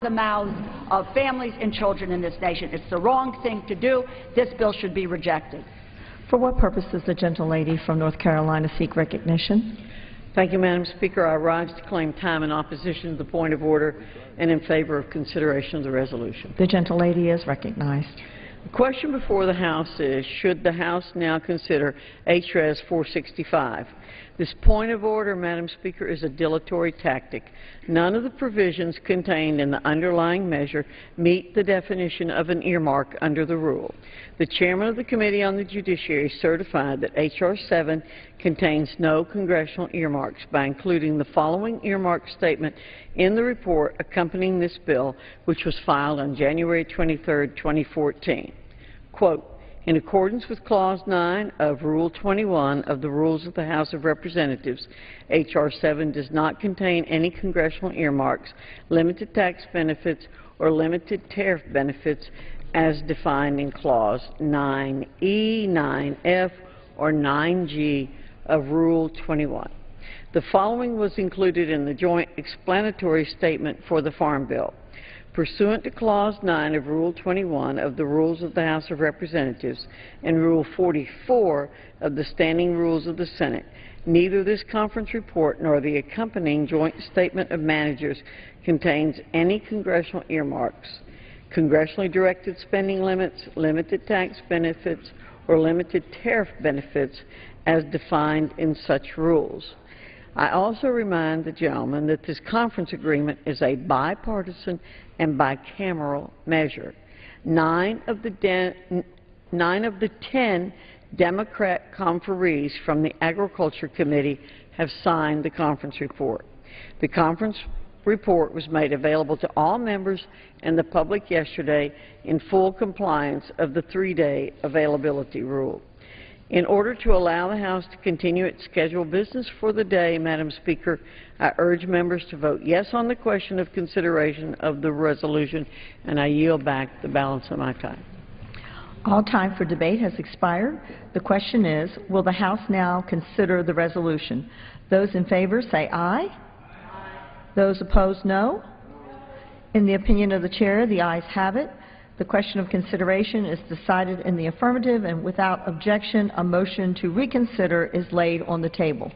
the mouths of families and children in this nation. It's the wrong thing to do. This bill should be rejected. For what purpose does the gentlelady from North Carolina seek recognition? Thank you, Madam Speaker. I rise to claim time in opposition to the point of order and in favor of consideration of the resolution. The gentlelady is recognized. The question before the House is, should the House now consider H.R.S. 465? This point of order, Madam Speaker, is a dilatory tactic. None of the provisions contained in the underlying measure meet the definition of an earmark under the rule. The chairman of the Committee on the Judiciary certified that H.R. 7 contains no congressional earmarks by including the following earmark statement in the report accompanying this bill, which was filed on January 23, 2014. Quote, in accordance with Clause 9 of Rule 21 of the Rules of the House of Representatives, H.R. 7 does not contain any congressional earmarks, limited tax benefits, or limited tariff benefits as defined in Clause 9E, 9F, or 9G of Rule 21. The following was included in the joint explanatory statement for the Farm Bill. Pursuant to Clause 9 of Rule 21 of the Rules of the House of Representatives and Rule 44 of the Standing Rules of the Senate, neither this conference report nor the accompanying joint statement of managers contains any congressional earmarks, congressionally directed spending limits, limited tax benefits, or limited tariff benefits as defined in such rules. I also remind the gentleman that this conference agreement is a bipartisan and bicameral measure. Nine of the 10 Democrat conferees from the Agriculture Committee have signed the conference report. The conference report was made available to all members and the public yesterday in full compliance of the 3-day availability rule. In order to allow the House to continue its scheduled business for the day, Madam Speaker, I urge members to vote yes on the question of consideration of the resolution, and I yield back the balance of my time. All time for debate has expired. The question is, will the House now consider the resolution? Those in favor say aye. Those opposed, no. In the opinion of the Chair, the ayes have it. The question of consideration is decided in the affirmative, and without objection, a motion to reconsider is laid on the table.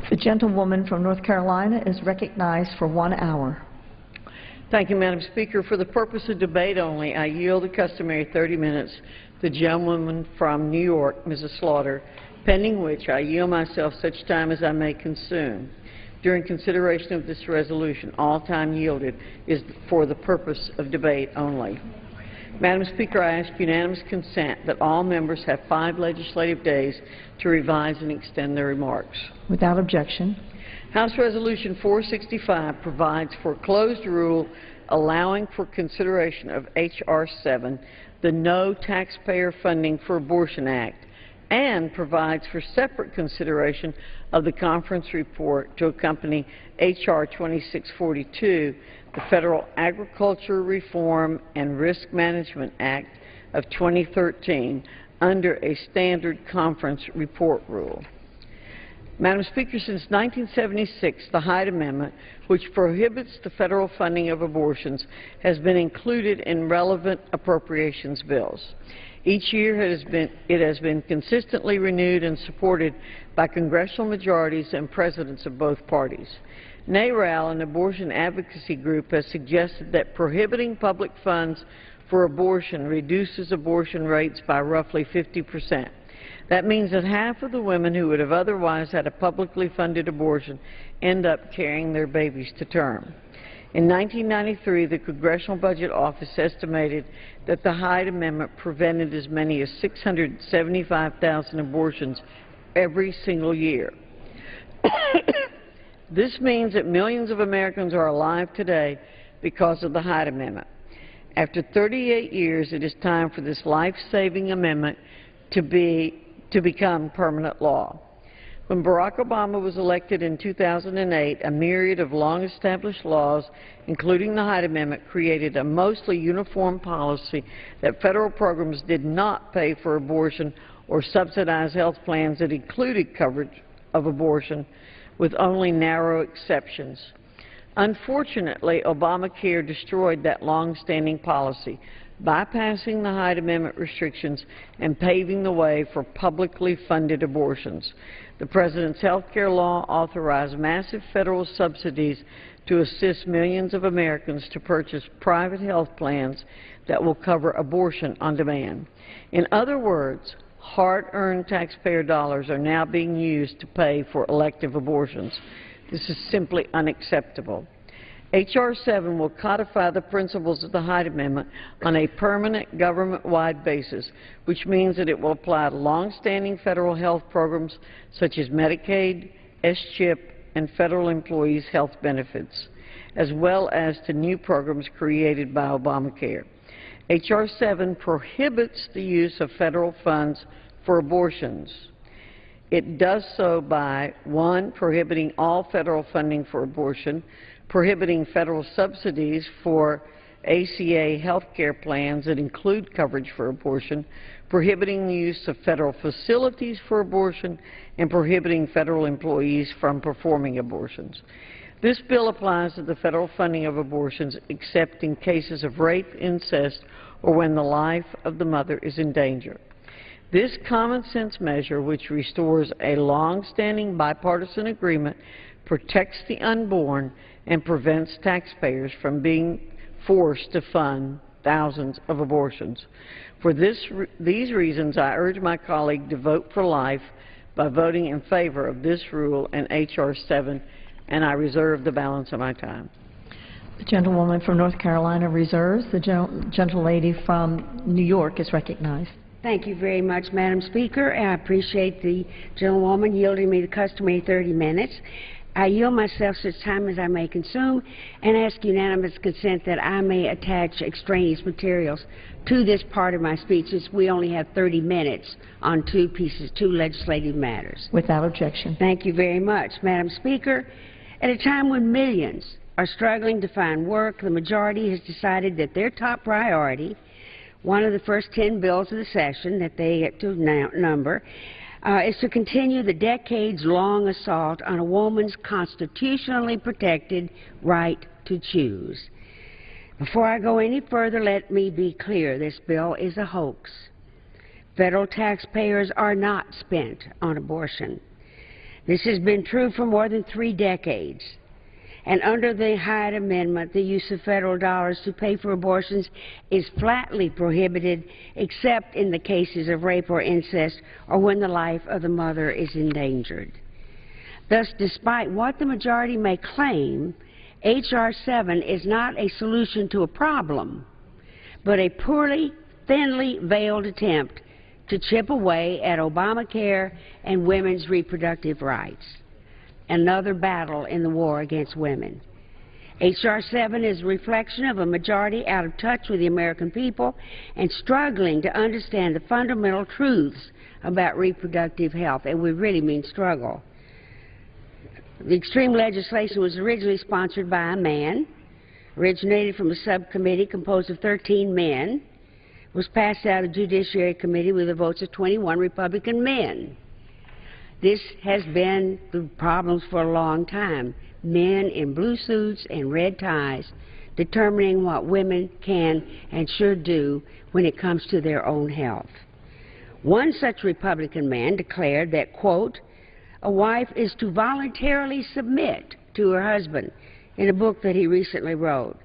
The gentlewoman from North Carolina is recognized for 1 hour. Thank you, Madam Speaker. For the purpose of debate only, I yield the customary 30 minutes to the gentlewoman from New York, Mrs. Slaughter, pending which I yield myself such time as I may consume. During consideration of this resolution, all time yielded is for the purpose of debate only. Madam Speaker, I ask unanimous consent that all members have 5 legislative days to revise and extend their remarks. Without objection. House Resolution 465 provides for a closed rule allowing for consideration of H.R. 7, the No Taxpayer Funding for Abortion Act, and provides for separate consideration of the conference report to accompany H.R. 2642, the Federal Agriculture Reform and Risk Management Act of 2013, under a standard conference report rule. Madam Speaker, since 1976, the Hyde Amendment, which prohibits the federal funding of abortions, has been included in relevant appropriations bills. Each year it has been consistently renewed and supported by congressional majorities and presidents of both parties. NARAL, an abortion advocacy group, has suggested that prohibiting public funds for abortion reduces abortion rates by roughly 50%. That means that half of the women who would have otherwise had a publicly funded abortion end up carrying their babies to term. In 1993, the Congressional Budget Office estimated that the Hyde Amendment prevented as many as 675,000 abortions every single year. This means that millions of Americans are alive today because of the Hyde Amendment. After 38 years, it is time for this life-saving amendment to become permanent law. When Barack Obama was elected in 2008, a myriad of long-established laws, including the Hyde Amendment, created a mostly uniform policy that federal programs did not pay for abortion or subsidize health plans that included coverage of abortion with only narrow exceptions. Unfortunately, Obamacare destroyed that long-standing policy, bypassing the Hyde Amendment restrictions and paving the way for publicly funded abortions. The President's health care law authorized massive federal subsidies to assist millions of Americans to purchase private health plans that will cover abortion on demand. In other words, hard-earned taxpayer dollars are now being used to pay for elective abortions. This is simply unacceptable. H.R. 7 will codify the principles of the Hyde Amendment on a permanent government-wide basis, which means that it will apply to long-standing federal health programs such as Medicaid, S-CHIP, and federal employees' health benefits, as well as to new programs created by Obamacare. H.R. 7 prohibits the use of federal funds for abortions. It does so by, 1, prohibiting all federal funding for abortion, prohibiting federal subsidies for ACA health care plans that include coverage for abortion, prohibiting the use of federal facilities for abortion, and prohibiting federal employees from performing abortions. This bill applies to the federal funding of abortions except in cases of rape, incest, or when the life of the mother is in danger. This common-sense measure, which restores a long-standing bipartisan agreement, protects the unborn and prevents taxpayers from being forced to fund thousands of abortions. For these reasons, I urge my colleague to vote for life by voting in favor of this rule and H.R. 7, and I reserve the balance of my time. The gentlewoman from North Carolina reserves. The gentlelady from New York is recognized. Thank you very much, Madam Speaker. I appreciate the gentlewoman yielding me the customary 30 minutes. I yield myself such time as I may consume and ask unanimous consent that I may attach extraneous materials to this part of my speech, since we only have 30 minutes on two legislative matters. Without objection. Thank you very much, Madam Speaker. At a time when millions are struggling to find work, the majority has decided that their top priority, one of the first 10 bills of the session that they get to number, is to continue the decades-long assault on a woman's constitutionally protected right to choose. Before I go any further, let me be clear. This bill is a hoax. Federal taxpayers are not spent on abortion. This has been true for more than 3 decades. And under the Hyde Amendment, the use of federal dollars to pay for abortions is flatly prohibited, except in the cases of rape or incest or when the life of the mother is endangered. Thus, despite what the majority may claim, H.R. 7 is not a solution to a problem, but a poorly, thinly veiled attempt to chip away at Obamacare and women's reproductive rights. Another battle in the war against women. H.R. 7 is a reflection of a majority out of touch with the American people and struggling to understand the fundamental truths about reproductive health, and we really mean struggle. The extreme legislation was originally sponsored by a man, originated from a subcommittee composed of 13 men, was passed out of the Judiciary Committee with the votes of 21 Republican men. This has been the problems for a long time. Men in blue suits and red ties determining what women can and should do when it comes to their own health. One such Republican man declared that, quote, a wife is to voluntarily submit to her husband in a book that he recently wrote.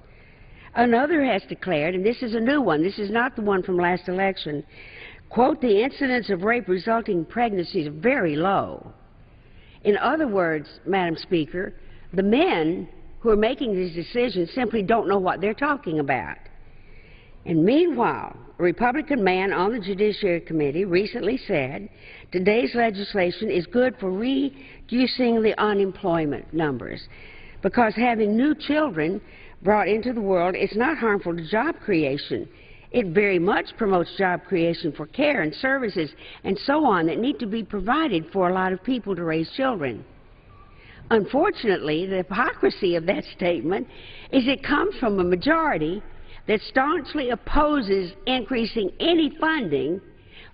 Another has declared, and this is a new one, this is not the one from last election, quote, the incidence of rape resulting in pregnancies are very low. In other words, Madam Speaker, the men who are making these decisions simply don't know what they're talking about. And meanwhile, a Republican man on the Judiciary Committee recently said today's legislation is good for reducing the unemployment numbers because having new children brought into the world is not harmful to job creation. It very much promotes job creation for care and services and so on that need to be provided for a lot of people to raise children. Unfortunately, the hypocrisy of that statement is it comes from a majority that staunchly opposes increasing any funding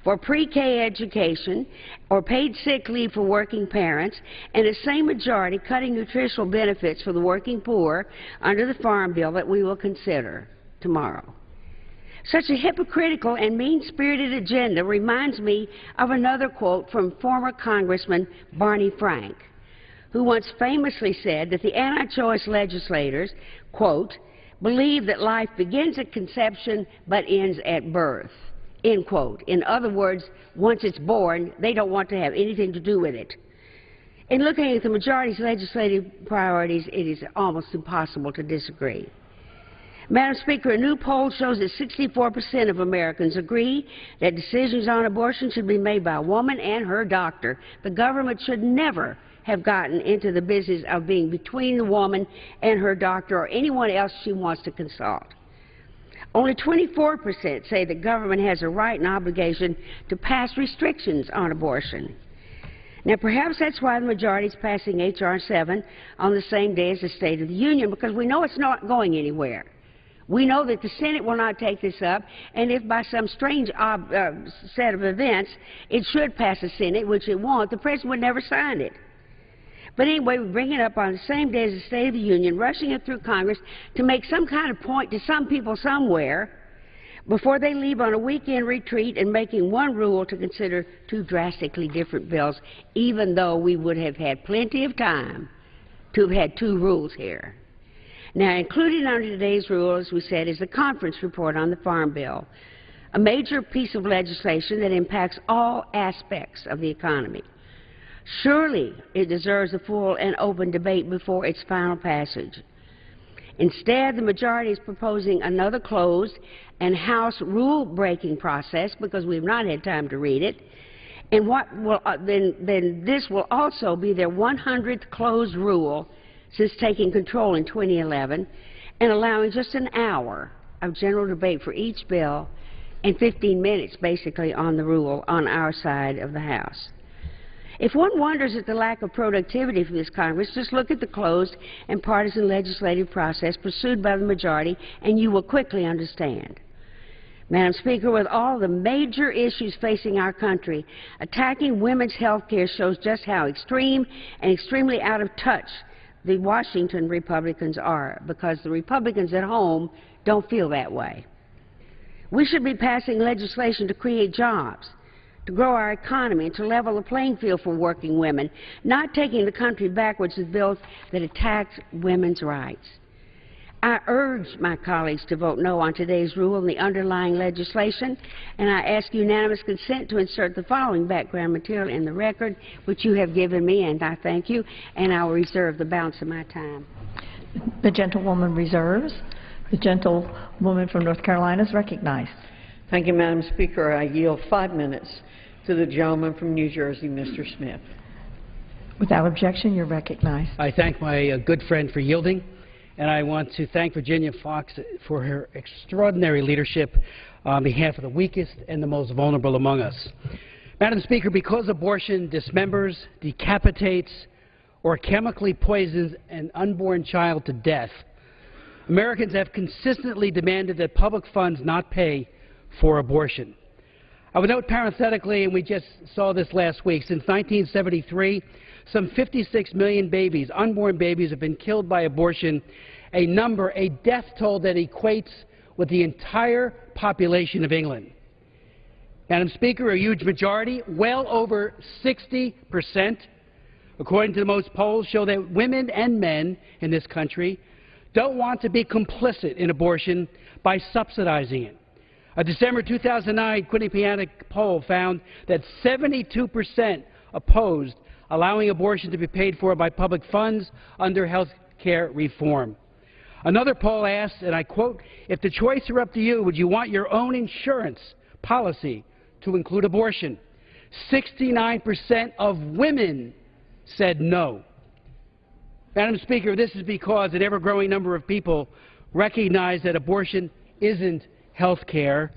for pre-K education or paid sick leave for working parents, and the same majority cutting nutritional benefits for the working poor under the Farm Bill that we will consider tomorrow. Such a hypocritical and mean-spirited agenda reminds me of another quote from former Congressman Barney Frank, who once famously said that the anti-choice legislators, quote, believe that life begins at conception but ends at birth, end quote. In other words, once it's born, they don't want to have anything to do with it. In looking at the majority's legislative priorities, it is almost impossible to disagree. Madam Speaker, a new poll shows that 64% of Americans agree that decisions on abortion should be made by a woman and her doctor. The government should never have gotten into the business of being between the woman and her doctor or anyone else she wants to consult. Only 24% say the government has a right and obligation to pass restrictions on abortion. Now, perhaps that's why the majority is passing H.R. 7 on the same day as the State of the Union, because we know it's not going anywhere. We know that the Senate will not take this up, and if by some strange set of events it should pass the Senate, which it won't, the President would never sign it. But anyway, we bring it up on the same day as the State of the Union, rushing it through Congress to make some kind of point to some people somewhere before they leave on a weekend retreat and making one rule to consider two drastically different bills, even though we would have had plenty of time to have had two rules here. Now, included under today's rule, as we said, is the conference report on the Farm Bill, a major piece of legislation that impacts all aspects of the economy. Surely it deserves a full and open debate before its final passage. Instead, the majority is proposing another closed and House rule-breaking process because we have not had time to read it, and then this will also be their 100th closed rule since taking control in 2011, and allowing just an hour of general debate for each bill and 15 minutes basically on the rule on our side of the House. If one wonders at the lack of productivity for this Congress, just look at the closed and partisan legislative process pursued by the majority, and you will quickly understand. Madam Speaker, with all the major issues facing our country, attacking women's health care shows just how extreme and extremely out of touch the Washington Republicans are, because the Republicans at home don't feel that way. We should be passing legislation to create jobs, to grow our economy, and to level the playing field for working women, not taking the country backwards with bills that attack women's rights. I urge my colleagues to vote no on today's rule and the underlying legislation, and I ask unanimous consent to insert the following background material in the record, which you have given me, and I thank you, and I will reserve the balance of my time. The gentlewoman reserves. The gentlewoman from North Carolina is recognized. Thank you, Madam Speaker. I yield 5 minutes to the gentleman from New Jersey, Mr. Smith. Without objection, you're recognized. I thank my good friend for yielding, and I want to thank Virginia Fox for her extraordinary leadership on behalf of the weakest and the most vulnerable among us. Madam Speaker, because abortion dismembers, decapitates, or chemically poisons an unborn child to death, Americans have consistently demanded that public funds not pay for abortion. I would note parenthetically, and we just saw this last week, since 1973, some 56 million babies, unborn babies, have been killed by abortion, a death toll that equates with the entire population of England. Madam Speaker, a huge majority, well over 60%, according to the most polls, show that women and men in this country don't want to be complicit in abortion by subsidizing it. A December 2009 Quinnipiac poll found that 72% opposed allowing abortion to be paid for by public funds under health care reform. Another poll asked, and I quote, "If the choice were up to you, would you want your own insurance policy to include abortion?" 69% of women said no. Madam Speaker, this is because an ever-growing number of people recognize that abortion isn't health care.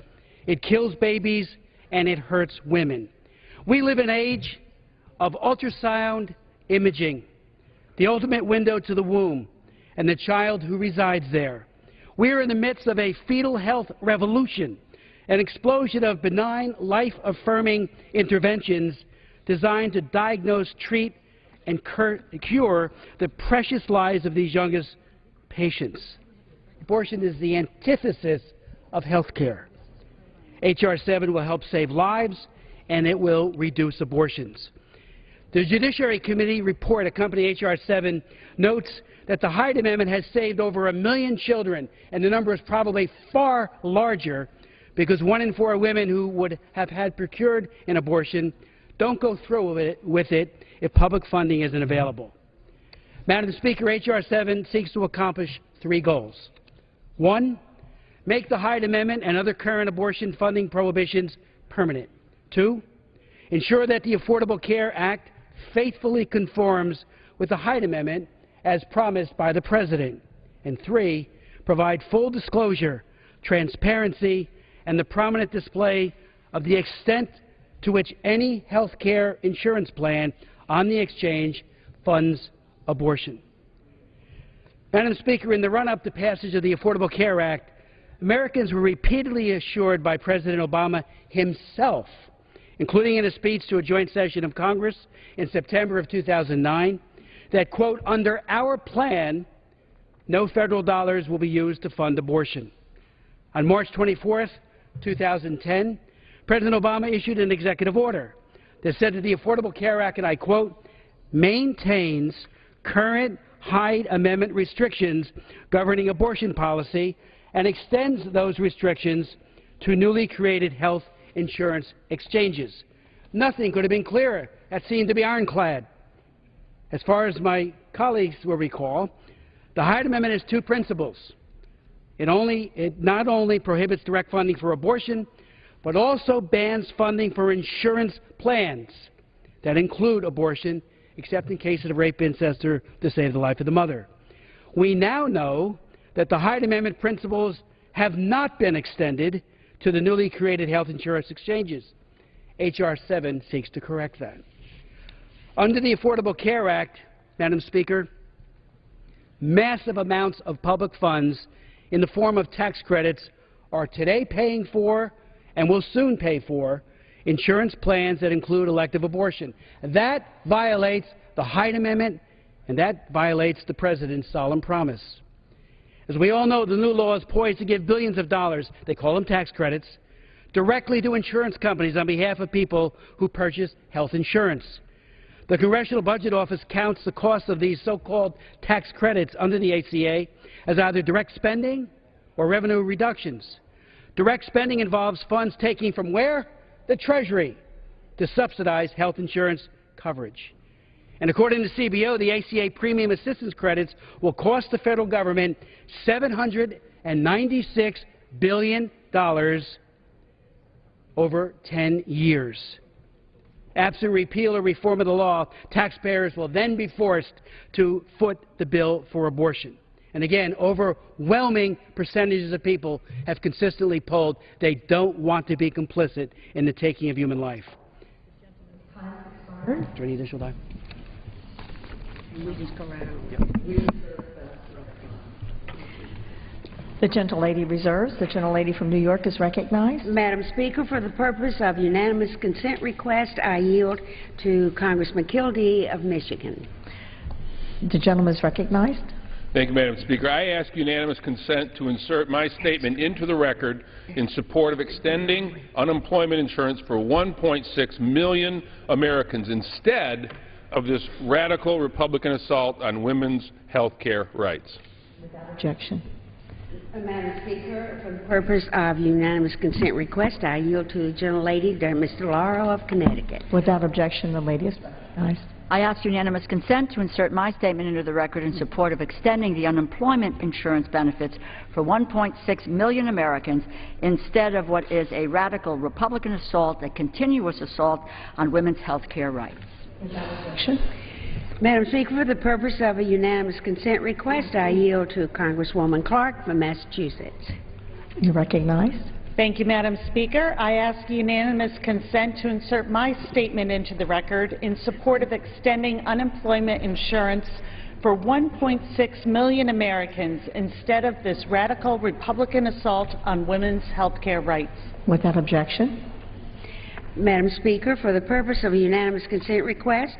It kills babies and it hurts women. We live in an age of ultrasound imaging, the ultimate window to the womb and the child who resides there. We are in the midst of a fetal health revolution, an explosion of benign, life-affirming interventions designed to diagnose, treat, and cure the precious lives of these youngest patients. Abortion is the antithesis of health care. H.R. 7 will help save lives, and it will reduce abortions. The Judiciary Committee report accompanying H.R. 7 notes that the Hyde Amendment has saved over 1 million children, and the number is probably far larger because 1 in 4 women who would have had procured an abortion don't go through with it if public funding isn't available. Madam Speaker, H.R. 7 seeks to accomplish 3 goals. 1, make the Hyde Amendment and other current abortion funding prohibitions permanent. 2, ensure that the Affordable Care Act faithfully conforms with the Hyde Amendment as promised by the President. And 3, provide full disclosure, transparency, and the prominent display of the extent to which any health care insurance plan on the exchange funds abortion. Madam Speaker, in the run-up to passage of the Affordable Care Act, Americans were repeatedly assured by President Obama himself, including in a speech to a joint session of Congress in September of 2009, that, quote, under our plan, no federal dollars will be used to fund abortion. On March 24th, 2010, President Obama issued an executive order that said that the Affordable Care Act, and I quote, maintains current Hyde Amendment restrictions governing abortion policy and extends those restrictions to newly created health insurance exchanges. Nothing could have been clearer. That seemed to be ironclad. As far as my colleagues will recall, the Hyde Amendment has 2 principles. It not only prohibits direct funding for abortion, but also bans funding for insurance plans that include abortion, except in cases of rape, incest, or to save the life of the mother. We now know that the Hyde Amendment principles have not been extended to the newly created health insurance exchanges. H.R. 7 seeks to correct that. Under the Affordable Care Act, Madam Speaker, massive amounts of public funds in the form of tax credits are today paying for and will soon pay for insurance plans that include elective abortion. That violates the Hyde Amendment, and that violates the President's solemn promise. As we all know, the new law is poised to give billions of dollars, they call them tax credits, directly to insurance companies on behalf of people who purchase health insurance. The Congressional Budget Office counts the cost of these so-called tax credits under the ACA as either direct spending or revenue reductions. Direct spending involves funds taken from where? The Treasury, to subsidize health insurance coverage. And according to CBO, the ACA premium assistance credits will cost the federal government $796 billion over 10 years. Absent repeal or reform of the law, taxpayers will then be forced to foot the bill for abortion. And again, overwhelming percentages of people have consistently polled they don't want to be complicit in the taking of human life. Is there any additional time? We just go right over. Yep. The gentlelady reserves. The gentlelady from New York is recognized. Madam Speaker, for the purpose of unanimous consent request, I yield to Congressman Kildee of Michigan. The gentleman is recognized. Thank you, Madam Speaker. I ask unanimous consent to insert my statement into the record in support of extending unemployment insurance for 1.6 million Americans instead of this radical Republican assault on women's health care rights. Without objection. Madam Speaker, for the purpose of unanimous consent request, I yield to the gentlelady, Mr. Lauro of Connecticut. Without objection, the lady is recognized. I ask unanimous consent to insert my statement into the record in support of extending the unemployment insurance benefits for 1.6 million Americans instead of what is a radical Republican assault, a continuous assault on women's health care rights. Without objection. Madam Speaker, for the purpose of a unanimous consent request, I yield to Congresswoman Clark from Massachusetts. You're recognized. Thank you, Madam Speaker. I ask unanimous consent to insert my statement into the record in support of extending unemployment insurance for 1.6 million Americans instead of this radical Republican assault on women's health care rights. Without objection. Madam Speaker, for the purpose of a unanimous consent request,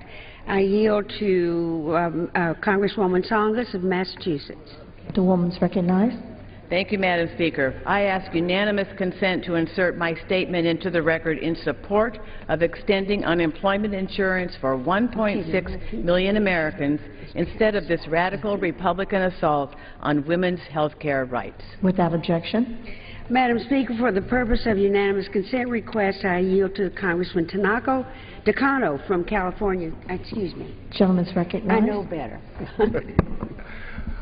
I yield to Congresswoman Tsongas of Massachusetts. The woman is recognized. Thank you, Madam Speaker. I ask unanimous consent to insert my statement into the record in support of extending unemployment insurance for 1.6 million Americans instead of this radical Republican assault on women's health care rights. Without objection. Madam Speaker, for the purpose of unanimous consent request, I yield to Congressman Takano from California. Excuse me. Gentleman is recognized. I know better.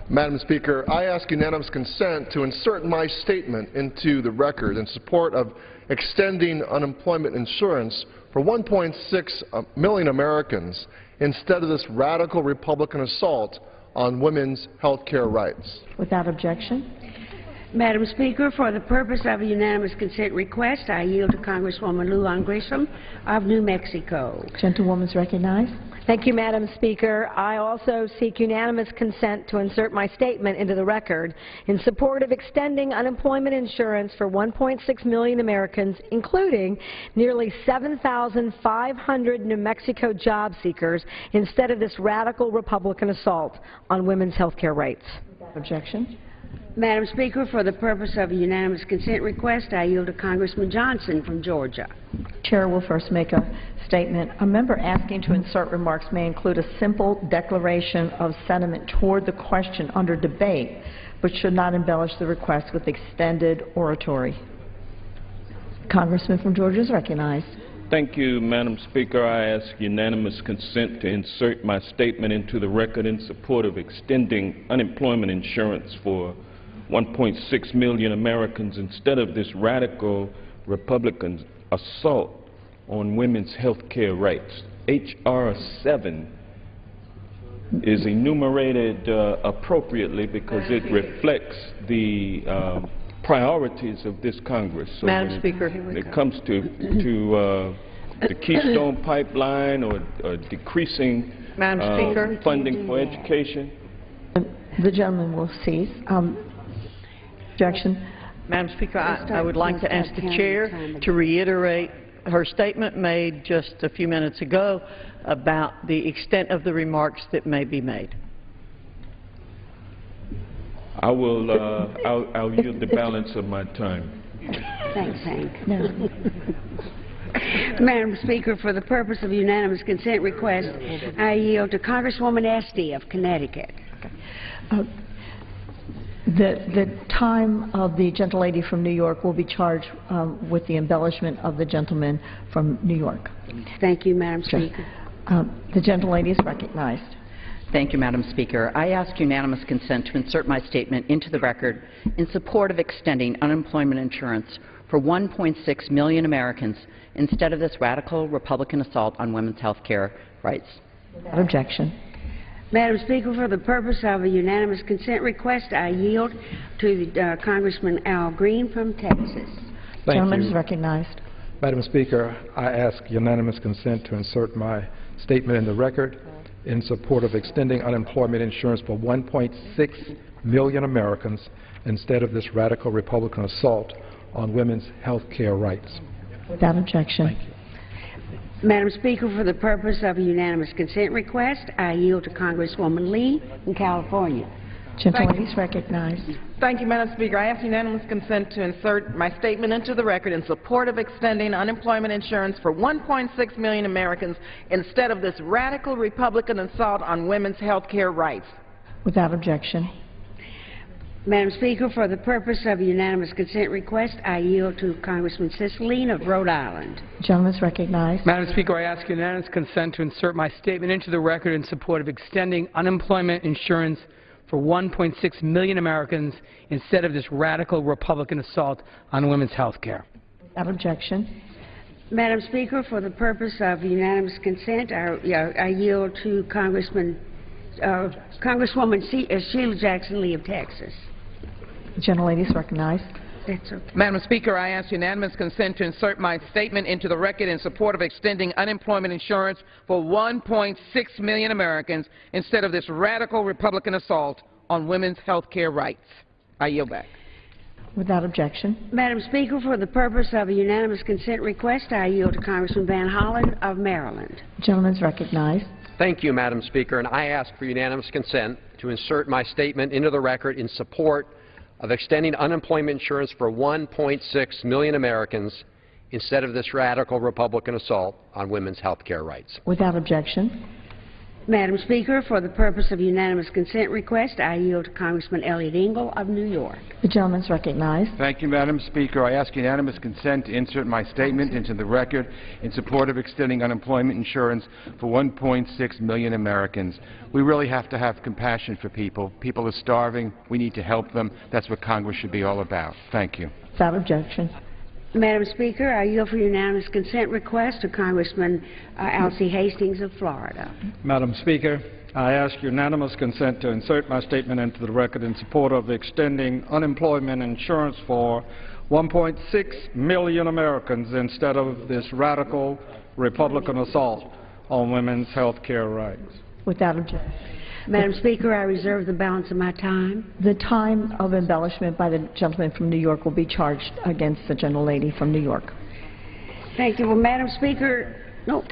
Madam Speaker, I ask unanimous consent to insert my statement into the record in support of extending unemployment insurance for 1.6 million Americans instead of this radical Republican assault on women's health care rights. Without objection. Madam Speaker, for the purpose of a unanimous consent request, I yield to Congresswoman Lujan Grisham of New Mexico. Gentlewoman is recognized. Thank you, Madam Speaker. I also seek unanimous consent to insert my statement into the record in support of extending unemployment insurance for 1.6 million Americans, including nearly 7,500 New Mexico job seekers, instead of this radical Republican assault on women's health care rights. Objection. Madam Speaker, for the purpose of a unanimous consent request, I yield to Congressman Johnson from Georgia. Chair will first make a statement. A member asking to insert remarks may include a simple declaration of sentiment toward the question under debate, but should not embellish the request with extended oratory. Congressman from Georgia is recognized. Thank you, Madam Speaker. I ask unanimous consent to insert my statement into the record in support of extending unemployment insurance for 1.6 million Americans instead of this radical Republican assault on women's health care rights. H.R. 7 is enumerated appropriately because it reflects the priorities of this Congress. So Madam Speaker, when it comes to the Keystone Pipeline or decreasing funding for education. The gentleman will cease. Objection. Madam Speaker, I would like to ask the Chair to reiterate her statement made just a few minutes ago about the extent of the remarks that may be made. I will, I'll yield the balance of my time. Thanks, Hank. No. Madam Speaker, for the purpose of unanimous consent request, I yield to Congresswoman Esty of Connecticut. The time of the gentlelady from New York will be charged with the embellishment of the gentleman from New York. Thank you, Madam Speaker. The gentlelady is recognized. Thank you, Madam Speaker. I ask unanimous consent to insert my statement into the record in support of extending unemployment insurance for 1.6 million Americans instead of this radical Republican assault on women's health care rights. Without objection. Madam Speaker, for the purpose of a unanimous consent request, I yield to Congressman Al Green from Texas. The gentleman is recognized. Madam Speaker, I ask unanimous consent to insert my statement in the record in support of extending unemployment insurance for 1.6 million Americans instead of this radical Republican assault on women's health care rights. Without objection. Thank you. Madam Speaker, for the purpose of a unanimous consent request, I yield to Congresswoman Lee in California. Gentlelady is recognized. Thank you, Madam Speaker. I ask unanimous consent to insert my statement into the record in support of extending unemployment insurance for 1.6 million Americans instead of this radical Republican assault on women's health care rights. Without objection. Madam Speaker, for the purpose of a unanimous consent request, I yield to Congressman Cicilline of Rhode Island. The gentleman is recognized. Madam Speaker, I ask unanimous consent to insert my statement into the record in support of extending unemployment insurance for 1.6 million Americans instead of this radical Republican assault on women's health care. Without objection. Madam Speaker, for the purpose of unanimous consent, I yield to Congresswoman Sheila Jackson Lee of Texas. The gentlelady is recognized. That's okay. Madam Speaker, I ask unanimous consent to insert my statement into the record in support of extending unemployment insurance for 1.6 million Americans instead of this radical Republican assault on women's health care rights. I yield back. Without objection. Madam Speaker, for the purpose of a unanimous consent request, I yield to Congressman Van Hollen of Maryland. The gentleman is recognized. Thank you, Madam Speaker, and I ask for unanimous consent to insert my statement into the record in support of extending unemployment insurance for 1.6 million Americans instead of this radical Republican assault on women's health care rights. Without objection. Madam Speaker, for the purpose of unanimous consent request, I yield to Congressman Elliot Engel of New York. The gentleman is recognized. Thank you, Madam Speaker. I ask unanimous consent to insert my statement into the record in support of extending unemployment insurance for 1.6 million Americans. We really have to have compassion for people. People are starving. We need to help them. That's what Congress should be all about. Thank you. Without objection. Madam Speaker, I yield for unanimous consent request to Congressman Alcee Hastings of Florida. Madam Speaker, I ask unanimous consent to insert my statement into the record in support of extending unemployment insurance for 1.6 million Americans instead of this radical Republican assault on women's health care rights. Without objection. Madam Speaker, I reserve the balance of my time. The time of embellishment by the gentleman from New York will be charged against the gentlelady from New York. Thank you. Well, Madam Speaker, no.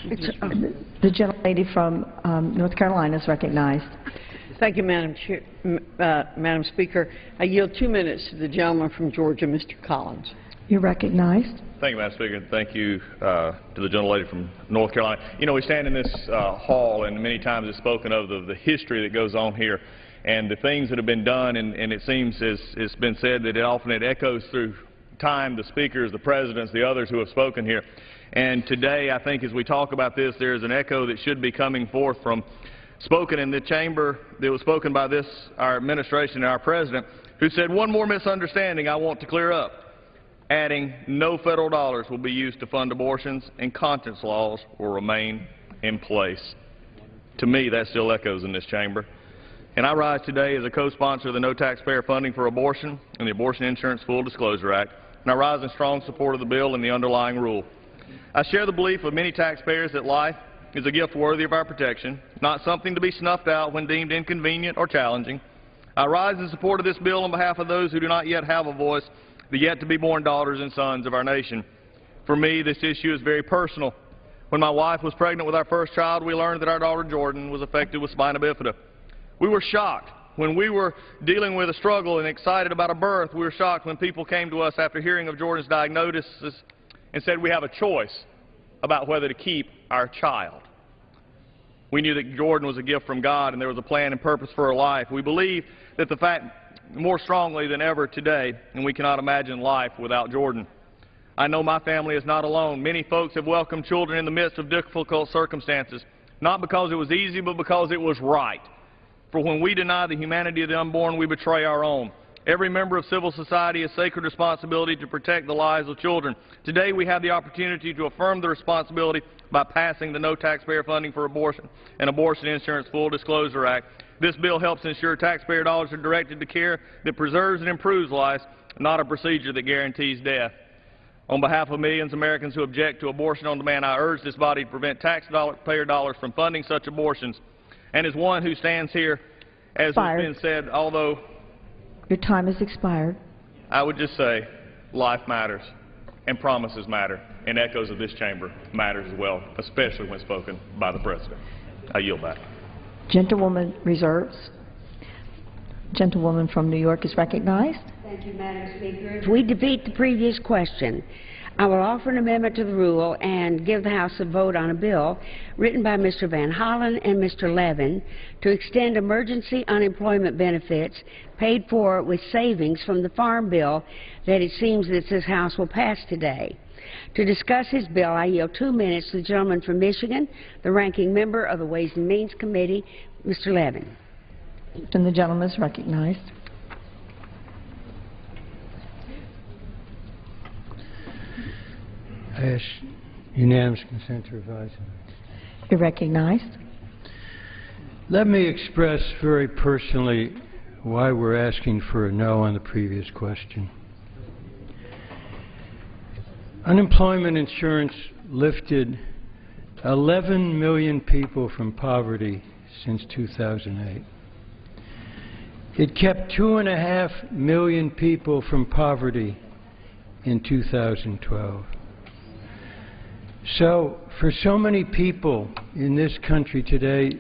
The gentlelady from North Carolina is recognized. Thank you, Madam Speaker. I yield 2 minutes to the gentleman from Georgia, Mr. Collins. You're recognized. Thank you, Madam Speaker, and thank you to the gentlelady from North Carolina. You know, we stand in this hall, and many times it's spoken of the history that goes on here and the things that have been done, and it seems, as it's been said, that it echoes through time, the speakers, the presidents, the others who have spoken here. And today, I think, as we talk about this, there is an echo that should be coming forth from spoken in the chamber that was spoken by our administration and our president, who said, one more misunderstanding I want to clear up. Adding no federal dollars will be used to fund abortions, and conscience laws will remain in place. To me, that still echoes in this chamber. And I rise today as a co-sponsor of the No Taxpayer Funding for Abortion and the Abortion Insurance Full Disclosure Act, and I rise in strong support of the bill and the underlying rule. I share the belief of many taxpayers that life is a gift worthy of our protection, not something to be snuffed out when deemed inconvenient or challenging. I rise in support of this bill on behalf of those who do not yet have a voice, the yet-to-be-born daughters and sons of our nation. For me, this issue is very personal. When my wife was pregnant with our first child, we learned that our daughter Jordan was affected with spina bifida. We were shocked when we were dealing with a struggle and excited about a birth. We were shocked when people came to us after hearing of Jordan's diagnosis and said we have a choice about whether to keep our child. We knew that Jordan was a gift from God and there was a plan and purpose for her life. We believe that the fact more strongly than ever today, and we cannot imagine life without Jordan. I know my family is not alone. Many folks have welcomed children in the midst of difficult circumstances, not because it was easy, but because it was right. For when we deny the humanity of the unborn, we betray our own. Every member of civil society has sacred responsibility to protect the lives of children. Today we have the opportunity to affirm the responsibility by passing the No Taxpayer Funding for Abortion and Abortion Insurance Full Disclosure Act. This bill helps ensure taxpayer dollars are directed to care that preserves and improves lives, not a procedure that guarantees death. On behalf of millions of Americans who object to abortion on demand, I urge this body to prevent taxpayer dollars from funding such abortions. And as one who stands here, as has been said, although your time has expired, I would just say life matters and promises matter, and echoes of this chamber matters as well, especially when spoken by the President. I yield back. Gentlewoman reserves. Gentlewoman from New York is recognized. Thank you, Madam Speaker. If we defeat the previous question, I will offer an amendment to the rule and give the House a vote on a bill written by Mr. Van Hollen and Mr. Levin to extend emergency unemployment benefits paid for with savings from the Farm Bill that it seems that this House will pass today. To discuss his bill, I yield 2 minutes to the gentleman from Michigan, the ranking member of the Ways and Means Committee, Mr. Levin. And the gentleman is recognized. I ask unanimous consent to revise. You're recognized. Let me express very personally why we're asking for a no on the previous question. Unemployment insurance lifted 11 million people from poverty since 2008. It kept 2.5 million people from poverty in 2012. So, for so many people in this country today,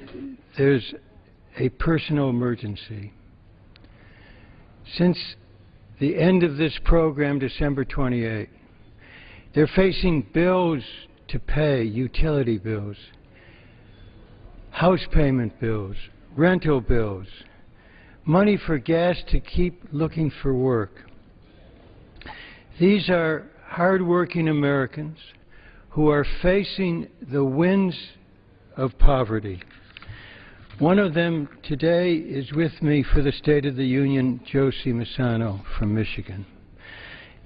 there's a personal emergency. Since the end of this program, December 28, they're facing bills to pay, utility bills, house payment bills, rental bills, money for gas to keep looking for work. These are hard-working Americans who are facing the winds of poverty. One of them today is with me for the State of the Union, Josie Misano from Michigan.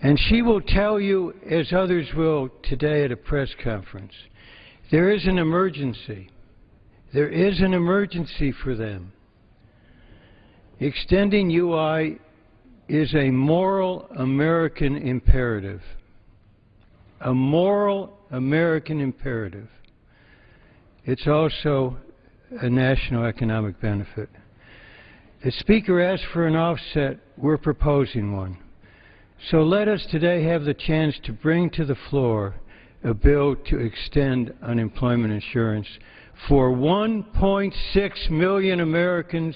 And she will tell you, as others will today at a press conference, there is an emergency. There is an emergency for them. Extending UI is a moral American imperative. A moral American imperative. It's also a national economic benefit. The Speaker asked for an offset. We're proposing one. So let us today have the chance to bring to the floor a bill to extend unemployment insurance for 1.6 million Americans,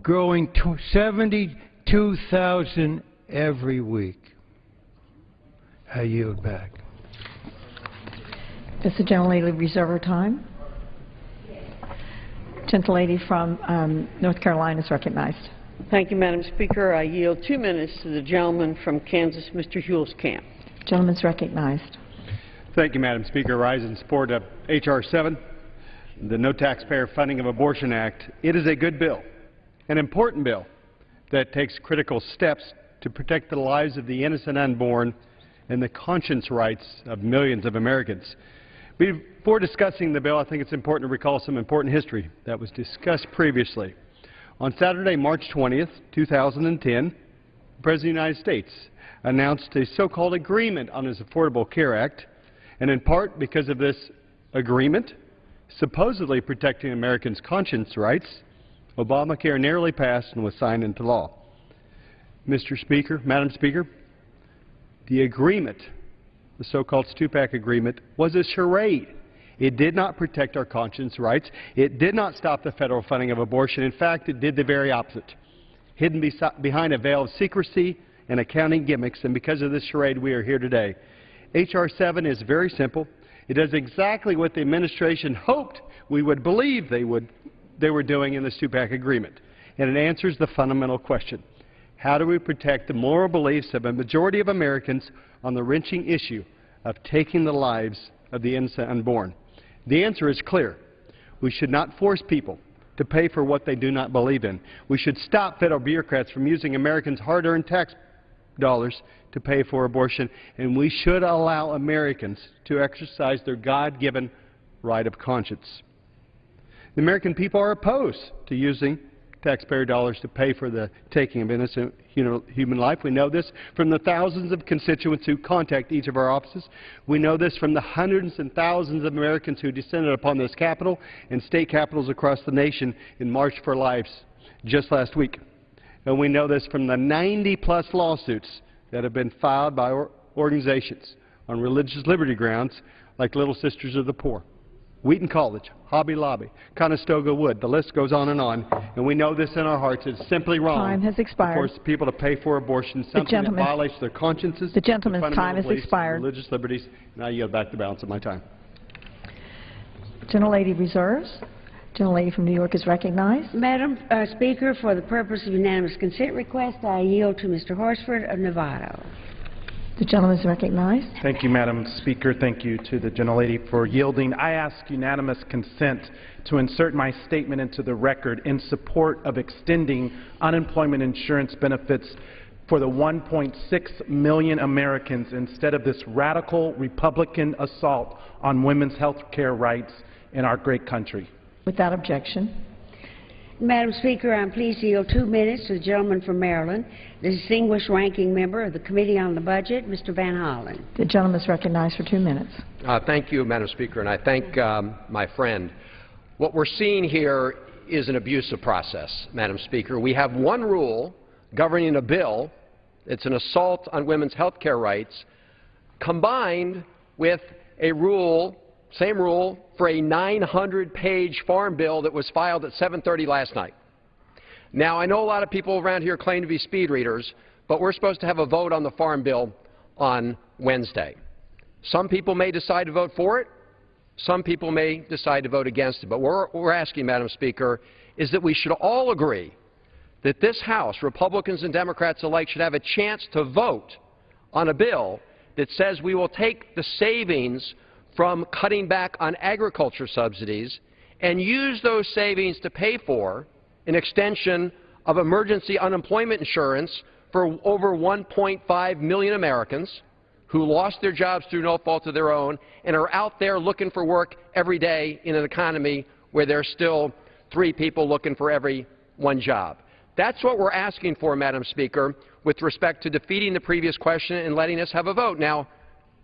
growing to 72,000 every week. I yield back. Does the gentlelady reserve her time? Gentlelady from North Carolina is recognized. Thank you, Madam Speaker. I yield 2 minutes to the gentleman from Kansas, Mr. Huelskamp. Gentleman's recognized. Thank you, Madam Speaker. I rise in support of H.R. 7, the No Taxpayer Funding of Abortion Act. It is a good bill, an important bill that takes critical steps to protect the lives of the innocent unborn and the conscience rights of millions of Americans. Before discussing the bill, I think it's important to recall some important history that was discussed previously. On Saturday, March 20th, 2010, the President of the United States announced a so-called agreement on his Affordable Care Act, and in part because of this agreement, supposedly protecting Americans' conscience rights, Obamacare narrowly passed and was signed into law. Mr. Speaker, Madam Speaker, the agreement, the so-called two-pack agreement, was a charade. It did not protect our conscience rights. It did not stop the federal funding of abortion. In fact, it did the very opposite. Hidden behind a veil of secrecy and accounting gimmicks, and because of this charade, we are here today. H.R. 7 is very simple. It does exactly what the administration hoped we would believe they were doing in this two-pack agreement, and it answers the fundamental question. How do we protect the moral beliefs of a majority of Americans on the wrenching issue of taking the lives of the innocent unborn? The answer is clear. We should not force people to pay for what they do not believe in. We should stop federal bureaucrats from using Americans' hard-earned tax dollars to pay for abortion, and we should allow Americans to exercise their God-given right of conscience. The American people are opposed to using taxpayer dollars to pay for the taking of innocent human life. We know this from the thousands of constituents who contact each of our offices. We know this from the hundreds and thousands of Americans who descended upon this Capitol and state capitals across the nation in March for Lives just last week. And we know this from the 90-plus lawsuits that have been filed by organizations on religious liberty grounds like Little Sisters of the Poor, Wheaton College, Hobby Lobby, Conestoga Wood. The list goes on, and we know this in our hearts. It's simply wrong. Time has expired. To force people to pay for abortion, something that violates their consciences. The gentleman's time has expired. Religious liberties. And I yield back the balance of my time. Gentlelady reserves. Gentlelady from New York is recognized. Madam Speaker, for the purpose of unanimous consent request, I yield to Mr. Horsford of Nevada. The gentleman is recognized. Thank you, Madam Speaker. Thank you to the gentlelady for yielding. I ask unanimous consent to insert my statement into the record in support of extending unemployment insurance benefits for the 1.6 million Americans instead of this radical Republican assault on women's health care rights in our great country. Without objection. Madam Speaker, I'm pleased to yield 2 minutes to the gentleman from Maryland, the distinguished ranking member of the Committee on the Budget, Mr. Van Hollen. The gentleman is recognized for 2 minutes. Thank you, Madam Speaker, and I thank my friend. What we're seeing here is an abusive process, Madam Speaker. We have one rule governing a bill. It's an assault on women's health care rights, combined with a rule, same rule, for a 900-page farm bill that was filed at 7:30 last night. Now, I know a lot of people around here claim to be speed readers, but we're supposed to have a vote on the farm bill on Wednesday. Some people may decide to vote for it. Some people may decide to vote against it. But what we're asking, Madam Speaker, is that we should all agree that this House, Republicans and Democrats alike, should have a chance to vote on a bill that says we will take the savings from cutting back on agriculture subsidies and use those savings to pay for an extension of emergency unemployment insurance for over 1.5 million Americans who lost their jobs through no fault of their own and are out there looking for work every day in an economy where there's still 3 people looking for every 1 job. That's what we're asking for, Madam Speaker, with respect to defeating the previous question and letting us have a vote. Now,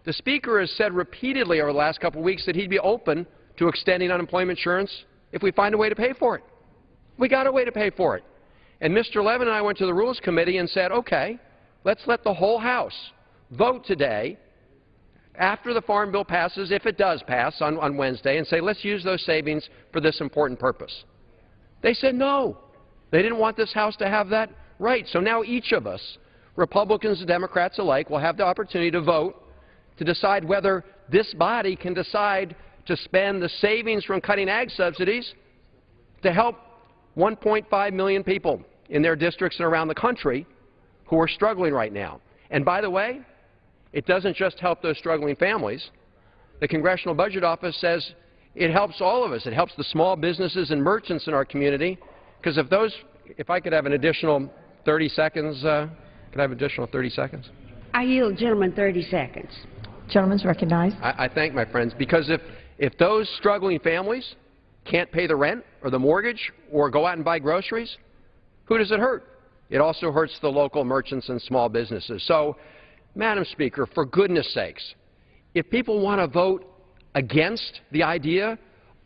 the Speaker has said repeatedly over the last couple of weeks that he'd be open to extending unemployment insurance if we find a way to pay for it. We got a way to pay for it. And Mr. Levin and I went to the Rules Committee and said, okay, let's let the whole House vote today after the Farm Bill passes, if it does pass on Wednesday, and say, let's use those savings for this important purpose. They said no. They didn't want this House to have that right. So now each of us, Republicans and Democrats alike, will have the opportunity to vote to decide whether this body can decide to spend the savings from cutting ag subsidies to help 1.5 million people in their districts and around the country who are struggling right now. And by the way, it doesn't just help those struggling families. The Congressional Budget Office says it helps all of us. It helps the small businesses and merchants in our community, because if I could have an additional 30 seconds, could I have additional 30 seconds? I yield, gentleman, 30 seconds. Gentleman's recognized. I thank my friends, because if those struggling families can't pay the rent or the mortgage or go out and buy groceries, who does it hurt? It also hurts the local merchants and small businesses. So, Madam Speaker, for goodness sakes, if people want to vote against the idea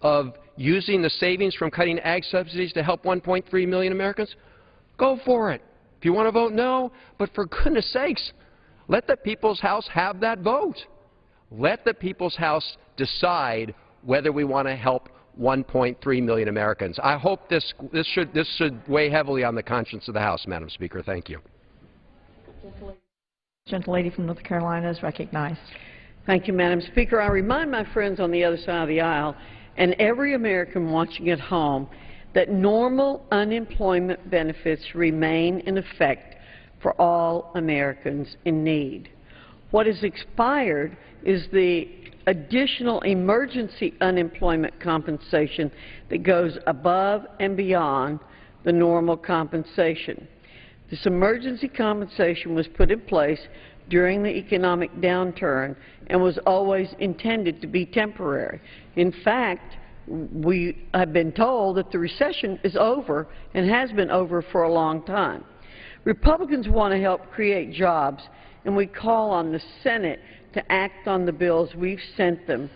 of using the savings from cutting ag subsidies to help 1.3 million Americans, go for it. If you want to vote no, but for goodness sakes, let the People's House have that vote. Let the People's House decide whether we want to help 1.3 million Americans. I hope this should weigh heavily on the conscience of the House, Madam Speaker. Thank you. Gentlelady from North Carolina is recognized. Thank you, Madam Speaker. I remind my friends on the other side of the aisle and every American watching at home that normal unemployment benefits remain in effect for all Americans in need. What has expired is the additional emergency unemployment compensation that goes above and beyond the normal compensation. This emergency compensation was put in place during the economic downturn and was always intended to be temporary. In fact, we have been told that the recession is over and has been over for a long time. Republicans want to help create jobs, and we call on the Senate to act on the bills we've sent them,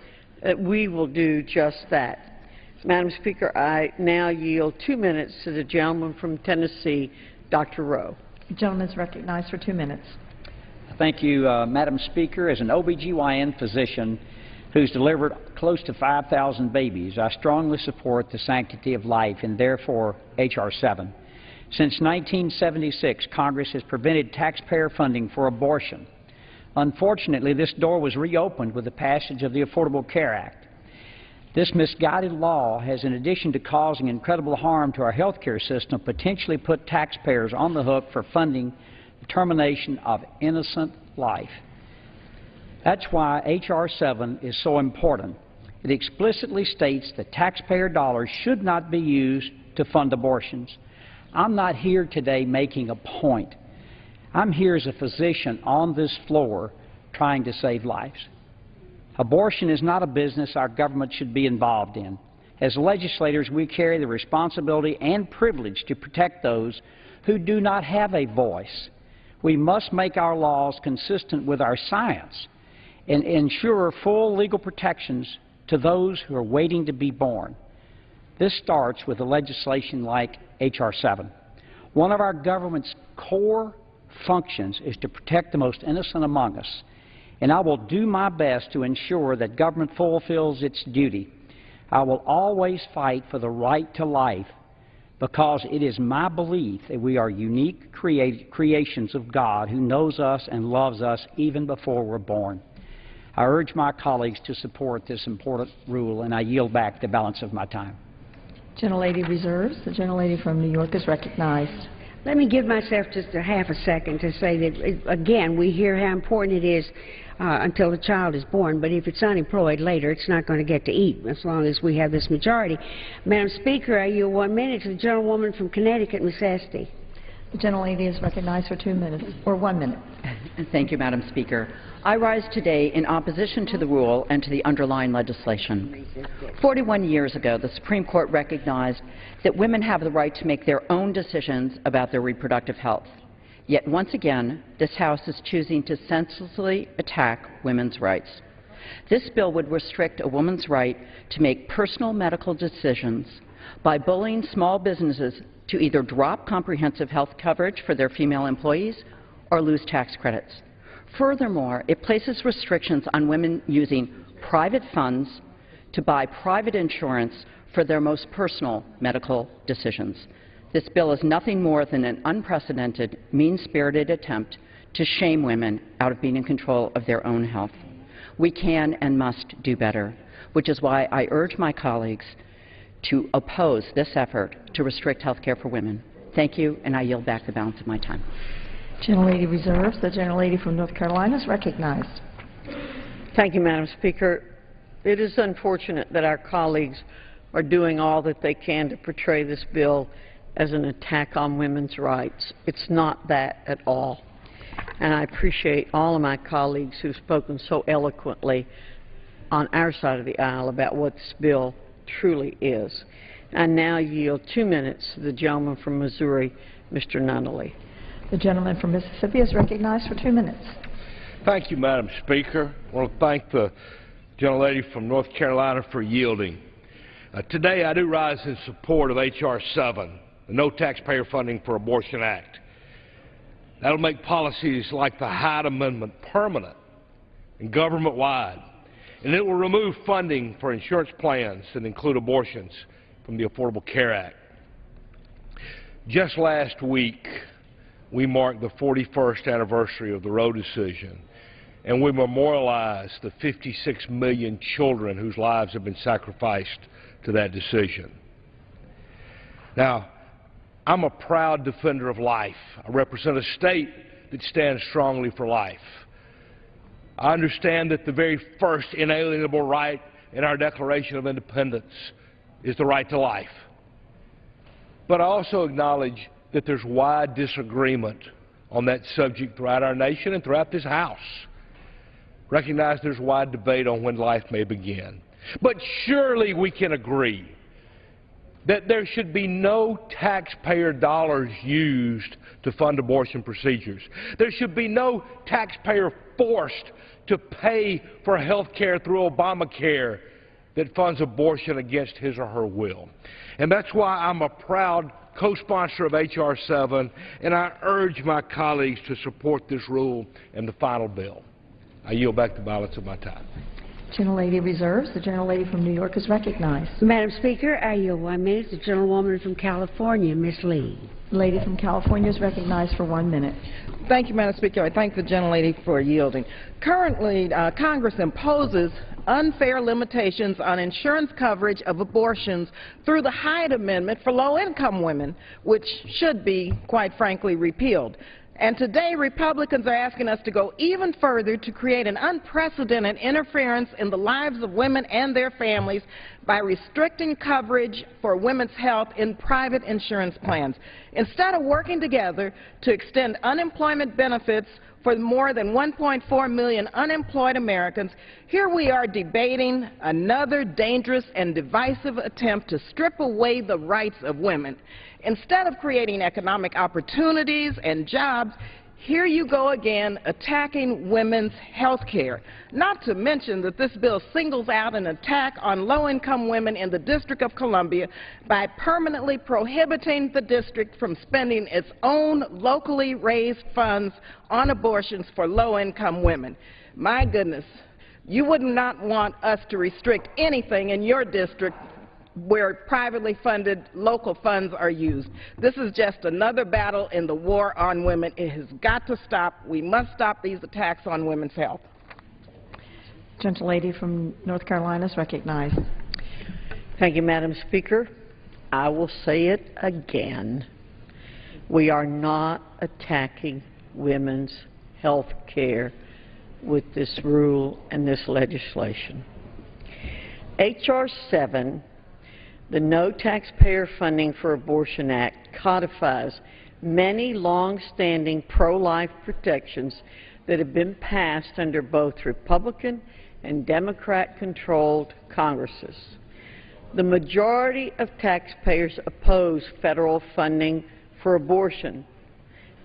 that we will do just that. Madam Speaker, I now yield 2 minutes to the gentleman from Tennessee, Dr. Rowe. The gentleman is recognized for 2 minutes. Thank you, Madam Speaker. As an OBGYN physician who's delivered close to 5,000 babies, I strongly support the sanctity of life and therefore H.R. 7. Since 1976, Congress has prevented taxpayer funding for abortion. Unfortunately, this door was reopened with the passage of the Affordable Care Act. This misguided law has, in addition to causing incredible harm to our health care system, potentially put taxpayers on the hook for funding the termination of innocent life. That's why H.R. 7 is so important. It explicitly states that taxpayer dollars should not be used to fund abortions. I'm not here today making a point. I'm here as a physician on this floor trying to save lives. Abortion is not a business our government should be involved in. As legislators, we carry the responsibility and privilege to protect those who do not have a voice. We must make our laws consistent with our science and ensure full legal protections to those who are waiting to be born. This starts with a legislation like H.R. 7. One of our government's core functions is to protect the most innocent among us, and I will do my best to ensure that government fulfills its duty. I will always fight for the right to life because it is my belief that we are unique creations of God who knows us and loves us even before we're born. I urge my colleagues to support this important rule, and I yield back the balance of my time. Gentlelady reserves. The gentlelady from New York is recognized. Let me give myself just a half a second to say that, again, we hear how important it is until the child is born, but if it's unemployed later, it's not going to get to eat as long as we have this majority. Madam Speaker, I yield 1 minute to the gentlewoman from Connecticut, Ms. Esty. The gentlelady is recognized for 2 minutes, or 1 minute. Thank you, Madam Speaker. I rise today in opposition to the rule and to the underlying legislation. 41 years ago, the Supreme Court recognized that women have the right to make their own decisions about their reproductive health. Yet once again, this House is choosing to senselessly attack women's rights. This bill would restrict a woman's right to make personal medical decisions by bullying small businesses to either drop comprehensive health coverage for their female employees or lose tax credits. Furthermore, it places restrictions on women using private funds to buy private insurance for their most personal medical decisions. This bill is nothing more than an unprecedented, mean-spirited attempt to shame women out of being in control of their own health. We can and must do better, which is why I urge my colleagues to oppose this effort to restrict health care for women. Thank you, and I yield back the balance of my time. Gentlelady reserves. The gentlelady from North Carolina is recognized. Thank you, Madam Speaker. It is unfortunate that our colleagues are doing all that they can to portray this bill as an attack on women's rights. It's not that at all. And I appreciate all of my colleagues who've spoken so eloquently on our side of the aisle about what this bill truly is. I now yield 2 minutes to the gentleman from Missouri, Mr. Nunley. The gentleman from Mississippi is recognized for 2 minutes. Thank you, Madam Speaker. I want to thank the gentlelady from North Carolina for yielding. Today I do rise in support of H.R. 7, the No Taxpayer Funding for Abortion Act. That will make policies like the Hyde Amendment permanent and government-wide, and it will remove funding for insurance plans that include abortions from the Affordable Care Act. Just last week, we marked the 41st anniversary of the Roe decision, and we memorialized the 56 million children whose lives have been sacrificed to that decision. Now, I'm a proud defender of life. I represent a state that stands strongly for life. I understand that the very first inalienable right in our Declaration of Independence is the right to life. But I also acknowledge that there's wide disagreement on that subject throughout our nation and throughout this House. Recognize there's wide debate on when life may begin. But surely we can agree that there should be no taxpayer dollars used to fund abortion procedures. There should be no taxpayer forced to pay for health care through Obamacare that funds abortion against his or her will. And that's why I'm a proud co-sponsor of H.R. 7, and I urge my colleagues to support this rule and the final bill. I yield back the balance of my time. Gentlelady reserves. The gentlelady from New York is recognized. Madam Speaker, I yield 1 minute to the gentlewoman from California, Ms. Lee. The lady from California is recognized for 1 minute. Thank you, Madam Speaker. I thank the gentlelady for yielding. Currently, Congress imposes unfair limitations on insurance coverage of abortions through the Hyde Amendment for low-income women, which should be, quite frankly, repealed. And today, Republicans are asking us to go even further to create an unprecedented interference in the lives of women and their families by restricting coverage for women's health in private insurance plans. Instead of working together to extend unemployment benefits for more than 1.4 million unemployed Americans, here we are debating another dangerous and divisive attempt to strip away the rights of women. Instead of creating economic opportunities and jobs, here you go again attacking women's health care. Not to mention that this bill singles out an attack on low-income women in the District of Columbia by permanently prohibiting the district from spending its own locally raised funds on abortions for low-income women. My goodness, you would not want us to restrict anything in your district where privately funded local funds are used. This is just another battle in the war on women. It has got to stop. We must stop these attacks on women's health. Gentlelady from North Carolina is recognized. Thank you, Madam Speaker. I will say it again. We are not attacking women's health care with this rule and this legislation. H.R. 7, the No Taxpayer Funding for Abortion Act, codifies many long-standing pro-life protections that have been passed under both Republican and Democrat-controlled Congresses. The majority of taxpayers oppose federal funding for abortion,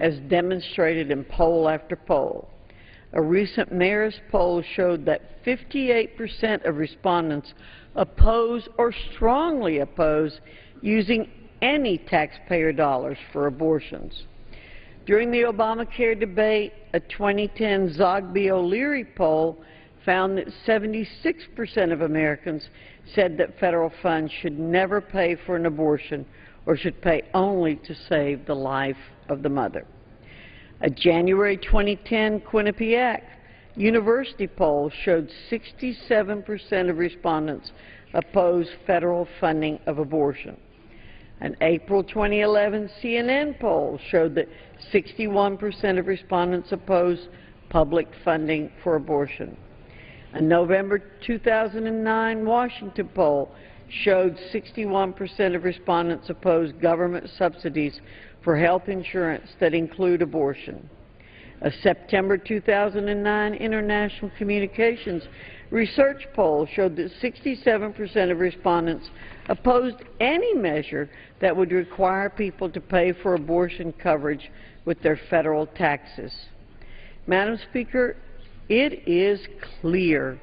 as demonstrated in poll after poll. A recent Marist poll showed that 58% of respondents oppose or strongly oppose using any taxpayer dollars for abortions. During the Obamacare debate, a 2010 Zogby-O'Leary poll found that 76% of Americans said that federal funds should never pay for an abortion or should pay only to save the life of the mother. A January 2010 Quinnipiac University poll showed 67% of respondents oppose federal funding of abortion. An April 2011 CNN poll showed that 61% of respondents oppose public funding for abortion. A November 2009 Washington poll showed 61% of respondents oppose government subsidies for health insurance that include abortion. A September 2009 International Communications Research poll showed that 67% of respondents opposed any measure that would require people to pay for abortion coverage with their federal taxes. Madam Speaker, it is clear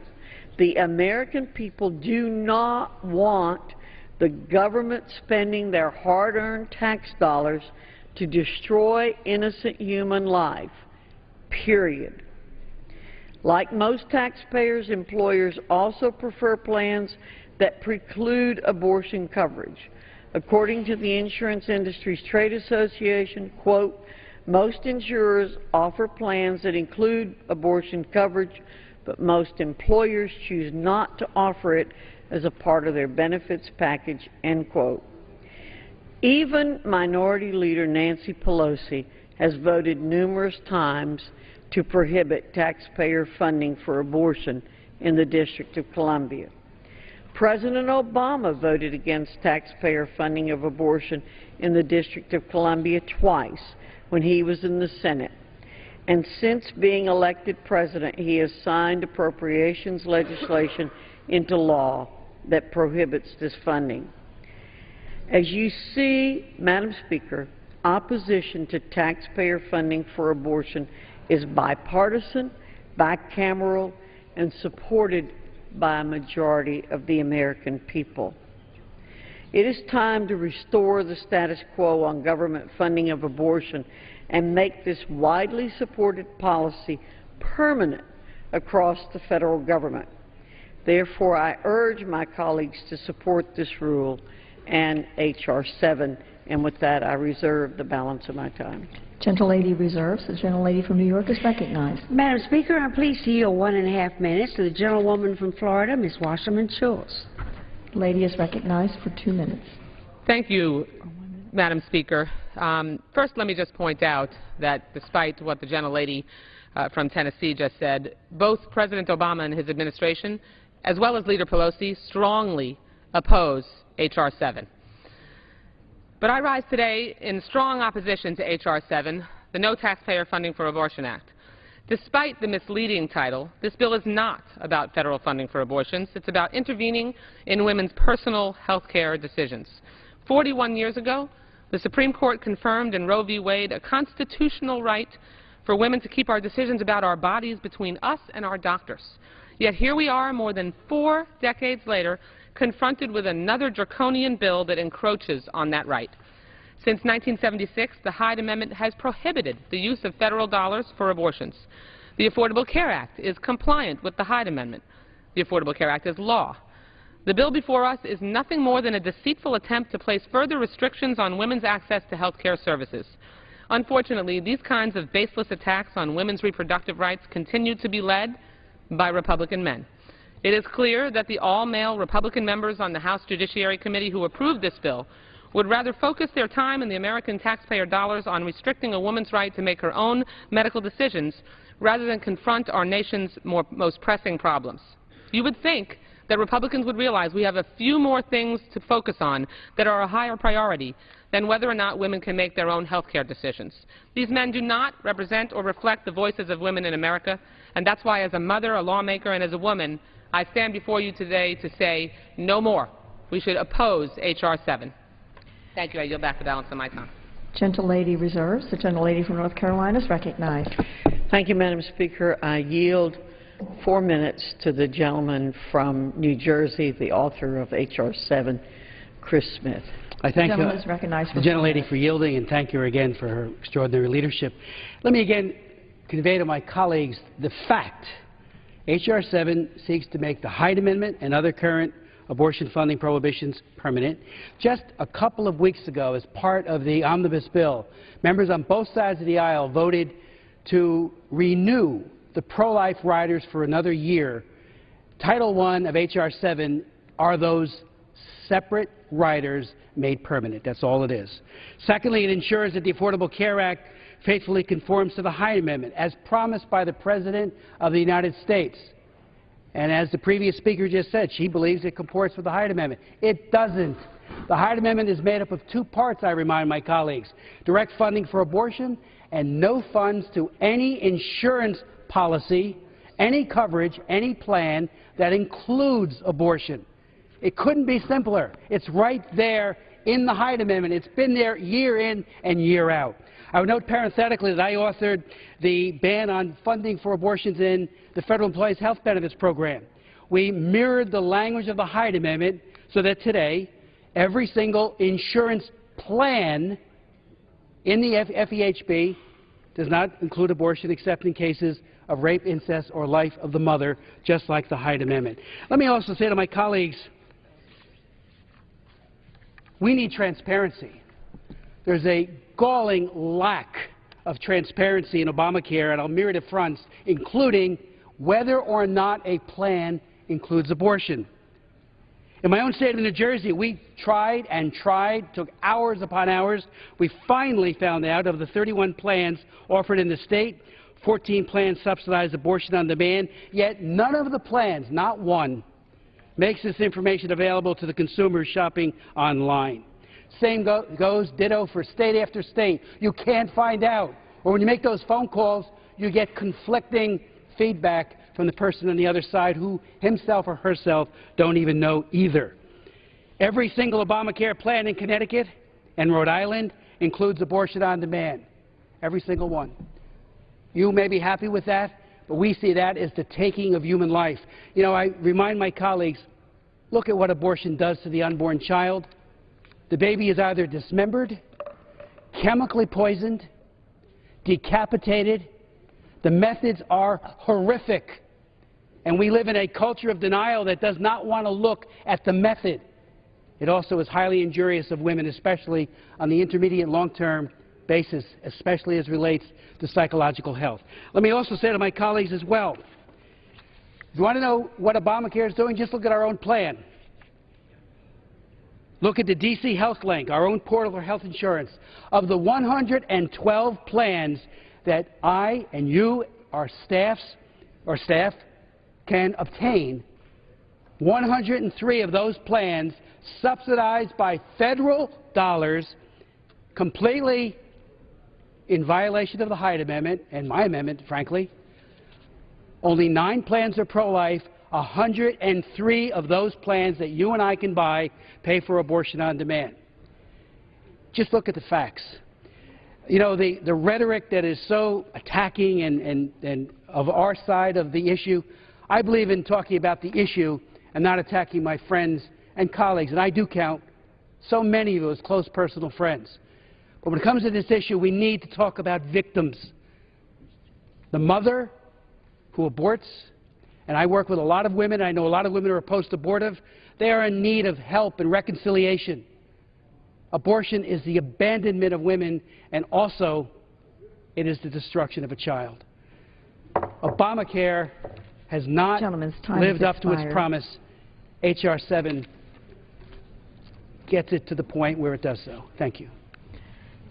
the American people do not want the government spending their hard-earned tax dollars to destroy innocent human life, period. Like most taxpayers, employers also prefer plans that preclude abortion coverage. According to the Insurance Industries Trade Association, quote, most insurers offer plans that include abortion coverage, but most employers choose not to offer it as a part of their benefits package, end quote. Even Minority Leader Nancy Pelosi has voted numerous times to prohibit taxpayer funding for abortion in the District of Columbia. President Obama voted against taxpayer funding of abortion in the District of Columbia twice when he was in the Senate. And since being elected president, he has signed appropriations legislation into law that prohibits this funding. As you see, Madam Speaker, opposition to taxpayer funding for abortion is bipartisan, bicameral, and supported by a majority of the American people. It is time to restore the status quo on government funding of abortion and make this widely supported policy permanent across the federal government. Therefore, I urge my colleagues to support this rule and H.R. 7, and with that, I reserve the balance of my time. Gentlelady reserves. The gentlelady from New York is recognized. Madam Speaker, I'm pleased to yield 1.5 minutes to the gentlewoman from Florida, Ms. Wasserman Schultz. The lady is recognized for 2 minutes. Thank you, Madam Speaker. First, let me just point out that despite what the gentlelady from Tennessee just said, both President Obama and his administration, as well as Leader Pelosi, strongly oppose H.R. 7. But I rise today in strong opposition to H.R. 7, the No Taxpayer Funding for Abortion Act. Despite the misleading title, this bill is not about federal funding for abortions. It's about intervening in women's personal health care decisions. 41 years ago, the Supreme Court confirmed in Roe v. Wade a constitutional right for women to keep our decisions about our bodies between us and our doctors. Yet here we are, more than 4 decades later, confronted with another draconian bill that encroaches on that right. Since 1976, the Hyde Amendment has prohibited the use of federal dollars for abortions. The Affordable Care Act is compliant with the Hyde Amendment. The Affordable Care Act is law. The bill before us is nothing more than a deceitful attempt to place further restrictions on women's access to health care services. Unfortunately, these kinds of baseless attacks on women's reproductive rights continue to be led by Republican men. It is clear that the all-male Republican members on the House Judiciary Committee who approved this bill would rather focus their time and the American taxpayer dollars on restricting a woman's right to make her own medical decisions rather than confront our nation's most pressing problems. You would think that Republicans would realize we have a few more things to focus on that are a higher priority than whether or not women can make their own health care decisions. These men do not represent or reflect the voices of women in America, and that's why as a mother, a lawmaker, and as a woman, I stand before you today to say no more. We should oppose H.R. 7. Thank you. I yield back the balance of my time. Gentlelady reserves. The gentlelady from North Carolina is recognized. Thank you, Madam Speaker. I yield 4 minutes to the gentleman from New Jersey, the author of H.R. 7, Chris Smith. I thank The is recognized the gentlelady for yielding, and thank you again for her extraordinary leadership. Let me again convey to my colleagues the fact H.R. 7 seeks to make the Hyde Amendment and other current abortion funding prohibitions permanent. Just a couple of weeks ago, as part of the omnibus bill, members on both sides of the aisle voted to renew the pro-life riders for another year. Title I of H.R. 7 are those separate riders made permanent. That's all it is. Secondly, it ensures that the Affordable Care Act faithfully conforms to the Hyde Amendment, as promised by the President of the United States. And as the previous speaker just said, she believes it comports with the Hyde Amendment. It doesn't. The Hyde Amendment is made up of 2 parts, I remind my colleagues: direct funding for abortion and no funds to any insurance policy, any coverage, any plan that includes abortion. It couldn't be simpler. It's right there in the Hyde Amendment. It's been there year in and year out. I would note parenthetically that I authored the ban on funding for abortions in the Federal Employees Health Benefits Program. We mirrored the language of the Hyde Amendment so that today every single insurance plan in the FEHB does not include abortion except in cases of rape, incest, or life of the mother, just like the Hyde Amendment. Let me also say to my colleagues, we need transparency. There's a galling lack of transparency in Obamacare on a myriad of fronts, including whether or not a plan includes abortion. In my own state of New Jersey, we tried and tried, took hours upon hours. We finally found out of the 31 plans offered in the state, 14 plans subsidize abortion on demand, yet none of the plans, not one, makes this information available to the consumers shopping online. Same goes ditto for state after state. You can't find out. Or when you make those phone calls, you get conflicting feedback from the person on the other side who himself or herself don't even know either. Every single Obamacare plan in Connecticut and Rhode Island includes abortion on demand. Every single one. You may be happy with that, but we see that as the taking of human life. You know, I remind my colleagues, look at what abortion does to the unborn child. The baby is either dismembered, chemically poisoned, decapitated. The methods are horrific. And we live in a culture of denial that does not want to look at the method. It also is highly injurious of women, especially on the intermediate and long-term basis, especially as relates to psychological health. Let me also say to my colleagues as well, if you want to know what Obamacare is doing, just look at our own plan. Look at the D.C. Health Link, our own portal for health insurance. Of the 112 plans that I and you, our staff, can obtain, 103 of those plans, subsidized by federal dollars, completely in violation of the Hyde Amendment and my amendment, frankly. Only 9 plans are pro-life. 103 of those plans that you and I can buy pay for abortion on demand. Just look at the facts. You know, the rhetoric that is so attacking and of our side of the issue, I believe in talking about the issue and not attacking my friends and colleagues, and I do count so many of you as close personal friends. But when it comes to this issue, we need to talk about victims. The mother who aborts, and I work with a lot of women, I know a lot of women who are post-abortive, they are in need of help and reconciliation. Abortion is the abandonment of women, and also it is the destruction of a child. Obamacare has not lived up to its promise. H.R. 7 gets it to the point where it does so. Thank you.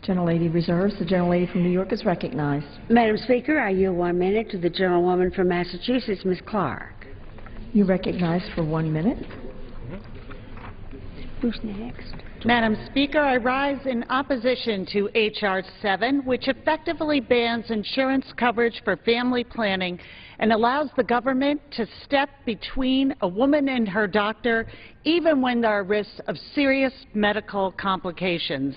Gentlelady reserves. The gentlelady from New York is recognized. Madam Speaker, I yield 1 minute to the gentlewoman from Massachusetts, Ms. Clark. You recognized for 1 minute. Who's next? Madam Speaker, I rise in opposition to H.R. 7, which effectively bans insurance coverage for family planning and allows the government to step between a woman and her doctor even when there are risks of serious medical complications.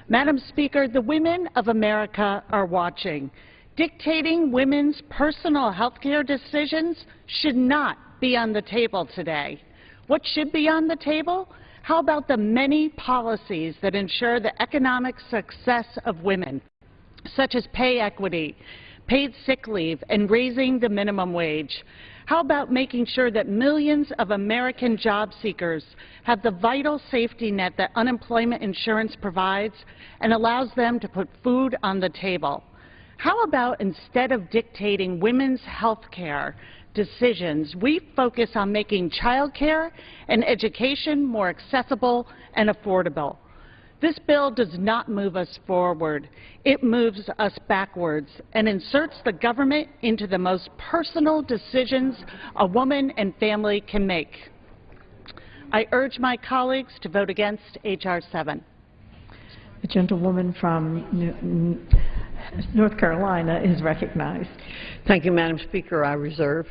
Madam Speaker, the women of America are watching. Dictating women's personal health care decisions should not be on the table today. What should be on the table? How about the many policies that ensure the economic success of women, such as pay equity, paid sick leave, and raising the minimum wage? How about making sure that millions of American job seekers have the vital safety net that unemployment insurance provides and allows them to put food on the table? How about instead of dictating women's health care decisions, we focus on making child care and education more accessible and affordable? This bill does not move us forward. It moves us backwards and inserts the government into the most personal decisions a woman and family can make. I urge my colleagues to vote against H.R. 7. The gentlewoman from North Carolina is recognized. Thank you, Madam Speaker. I reserve.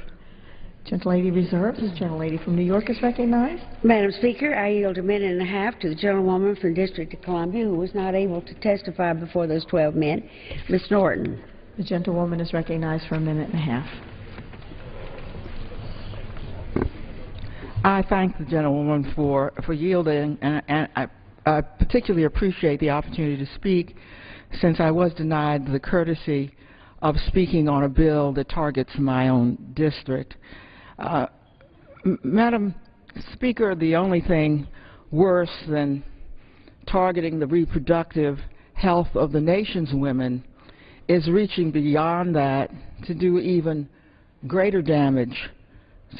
Gentlelady reserves. The gentlelady from New York is recognized. Madam Speaker, I yield 1.5 minutes to the gentlewoman from the District of Columbia who was not able to testify before those 12 men, Ms. Norton. The gentlewoman is recognized for 1.5 minutes. I thank the gentlewoman for yielding, and I particularly appreciate the opportunity to speak since I was denied the courtesy of speaking on a bill that targets my own district. Madam Speaker, the only thing worse than targeting the reproductive health of the nation's women is reaching beyond that to do even greater damage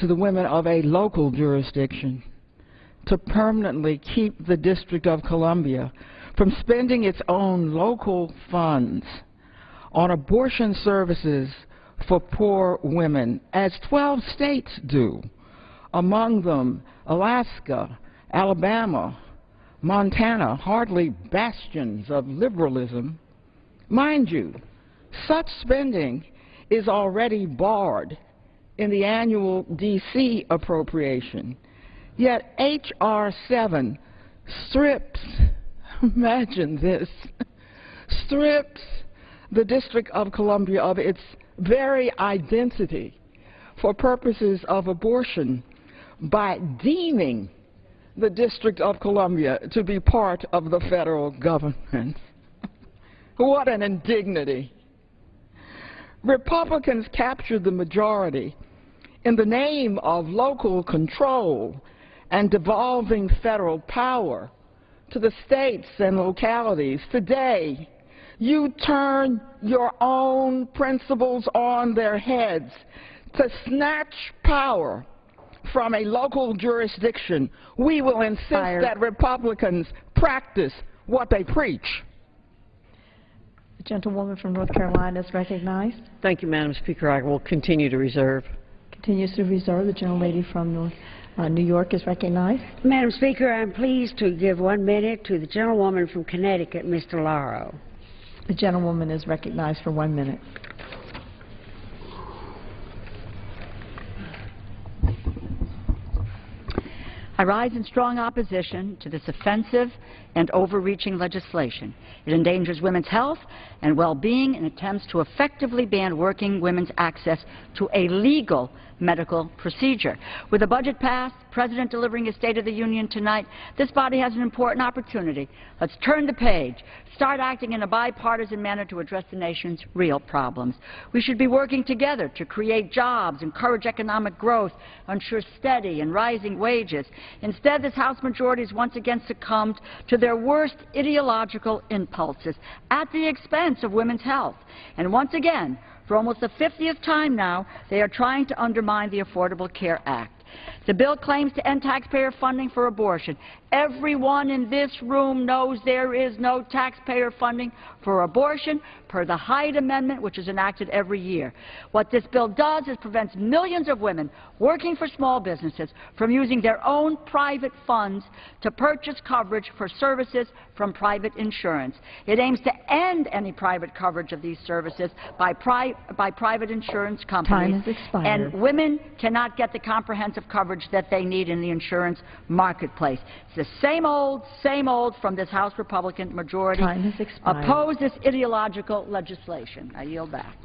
to the women of a local jurisdiction, to permanently keep the District of Columbia from spending its own local funds on abortion services for poor women, as 12 states do, among them Alaska, Alabama, Montana, hardly bastions of liberalism. Mind you, such spending is already barred in the annual D.C. appropriation, yet H.R. 7 strips, imagine this, strips the District of Columbia of its very identity for purposes of abortion by deeming the District of Columbia to be part of the federal government. What an indignity. Republicans captured the majority in the name of local control and devolving federal power to the states and localities. Today, you turn your own principles on their heads to snatch power from a local jurisdiction, we will insist that Republicans practice what they preach. The gentlewoman from North Carolina is recognized. Thank you, Madam Speaker. I will continue to reserve. Continues to reserve. The gentlelady from New York is recognized. Madam Speaker, I'm pleased to give 1 minute to the gentlewoman from Connecticut, Ms. DeLauro. The gentlewoman is recognized for 1 minute. I rise in strong opposition to this offensive and overreaching legislation. It endangers women's health and well-being and attempts to effectively ban working women's access to a legal medical procedure. With the budget passed, President delivering his State of the Union tonight, this body has an important opportunity. Let's turn the page, start acting in a bipartisan manner to address the nation's real problems. We should be working together to create jobs, encourage economic growth, ensure steady and rising wages. Instead, this House majority has once again succumbed to their worst ideological impulses at the expense of women's health. And once again, for almost the 50th time now, they are trying to undermine the Affordable Care Act. The bill claims to end taxpayer funding for abortion. Everyone in this room knows there is no taxpayer funding for abortion per the Hyde Amendment, which is enacted every year. What this bill does is prevents millions of women working for small businesses from using their own private funds to purchase coverage for services from private insurance. It aims to end any private coverage of these services by private insurance companies. Time has expired. And women cannot get the comprehensive coverage that they need in the insurance marketplace. It's the same old from this House Republican majority. Time has expired. Oppose this ideological legislation. I yield back.